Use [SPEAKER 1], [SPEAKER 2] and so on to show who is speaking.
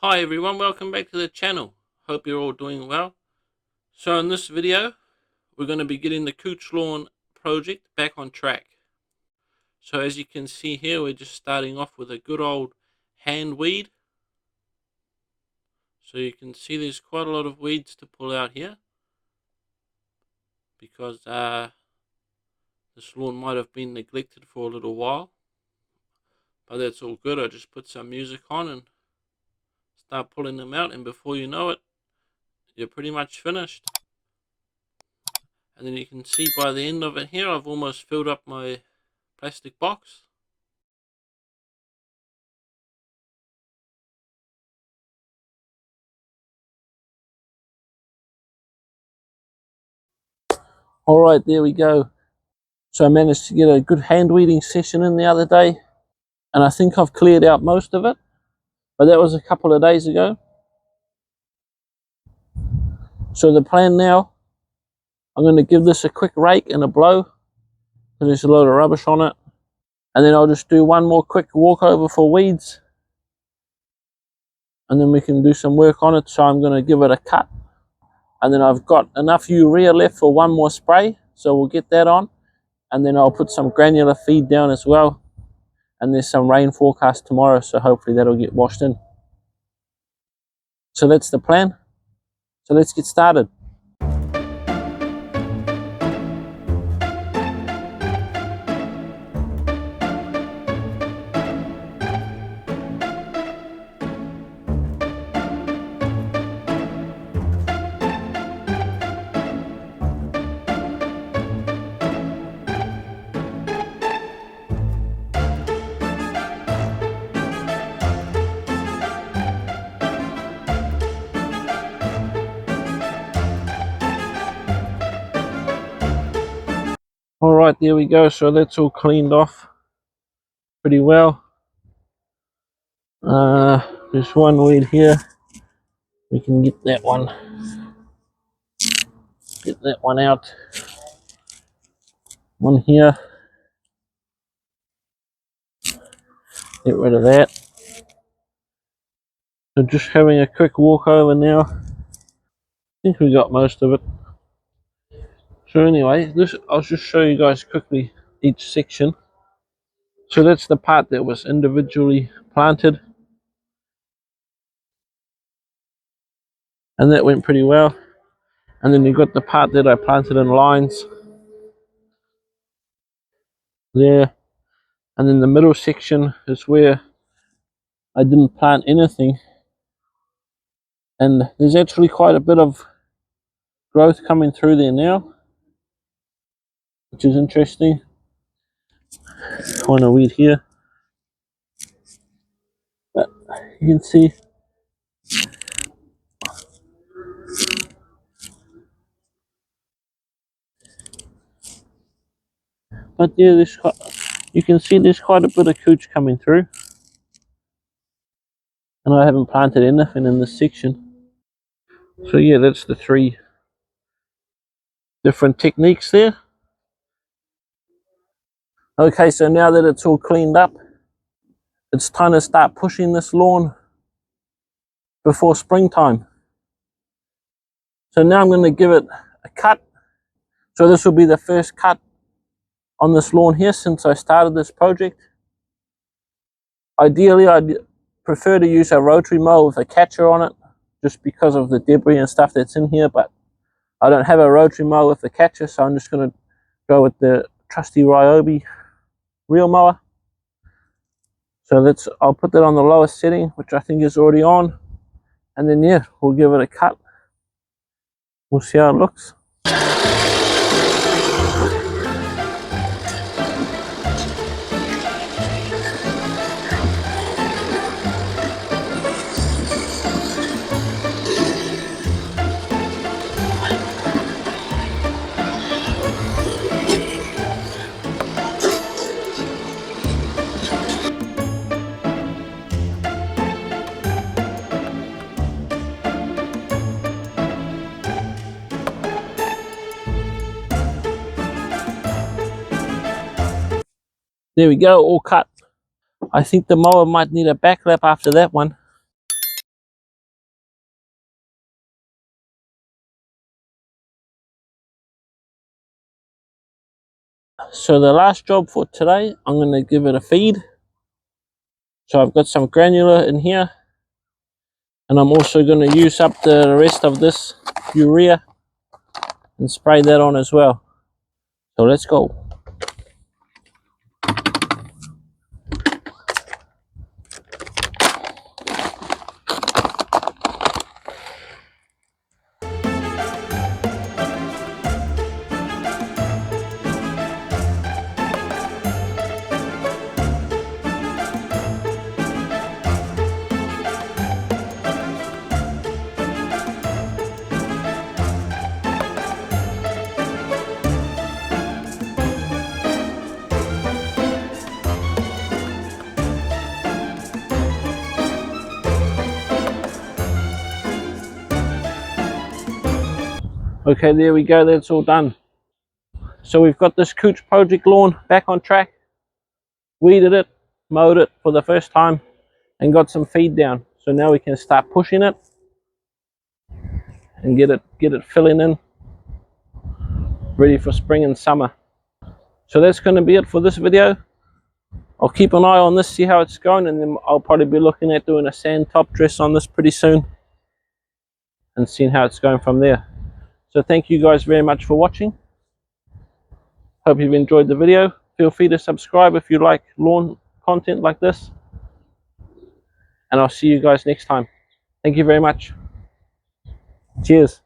[SPEAKER 1] Hi everyone, welcome back to the channel. Hope you're all doing well. So in this video, we're going to be getting the Cooch Lawn project back on track. So as you can see here, we're just starting off with a good old hand weed. So you can see there's quite a lot of weeds to pull out here, because this lawn might have been neglected for a little while. But that's all good. I just put some music on and start pulling them out, and before you know it, you're pretty much finished. And then you can see by the end of it here, I've almost filled up my plastic box. Alright, there we go. So I managed to get a good hand weeding session in the other day, and I think I've cleared out most of it, but that was a couple of days ago. So the plan now, I'm going to give this a quick rake and a blow, because there's a lot of rubbish on it, and then I'll just do one more quick walk over for weeds, and then we can do some work on it. So I'm going to give it a cut, and then I've got enough urea left for one more spray, so we'll get that on, and then I'll put some granular feed down as well. And there's some rain forecast tomorrow, so hopefully that'll get washed in. So that's the plan. So let's get started. Alright, there we go. So that's all cleaned off pretty well. There's one weed here. We can get that one out. One here. Get rid of that. So just having a quick walk over now. I think we got most of it. So anyway, I'll just show you guys quickly each section. So that's the part that was individually planted, and that went pretty well. And then you've got the part that I planted in lines there, and then the middle section is where I didn't plant anything, and there's actually quite a bit of growth coming through there now, which is interesting. Kind of weed here, but you can see yeah, you can see there's quite a bit of cooch coming through, and I haven't planted anything in this section. So yeah, that's the three different techniques there. Okay, so now that it's all cleaned up, it's time to start pushing this lawn before springtime. So now I'm going to give it a cut. So this will be the first cut on this lawn here since I started this project. Ideally, I'd prefer to use a rotary mower with a catcher on it, just because of the debris and stuff that's in here, but I don't have a rotary mower with a catcher, so I'm just going to go with the trusty Ryobi reel mower. So I'll put that on the lowest setting, which I think is already on, and then yeah, we'll give it a cut. We'll see how it looks. There we go, all cut. I think the mower might need a back lap after that one. So the last job for today, I'm going to give it a feed. So I've got some granular in here, and I'm also going to use up the rest of this urea and spray that on as well. So let's go. Okay, there we go, that's all done. So we've got this Cooch project lawn back on track, weeded it, mowed it for the first time, and got some feed down. So now we can start pushing it and get it filling in, ready for spring and summer. So that's going to be it for this video. I'll keep an eye on this, see how it's going, and then I'll probably be looking at doing a sand top dress on this pretty soon and seeing how it's going from there. So thank you guys very much for watching. Hope you've enjoyed the video. Feel free to subscribe if you like lawn content like this. And I'll see you guys next time. Thank you very much. Cheers.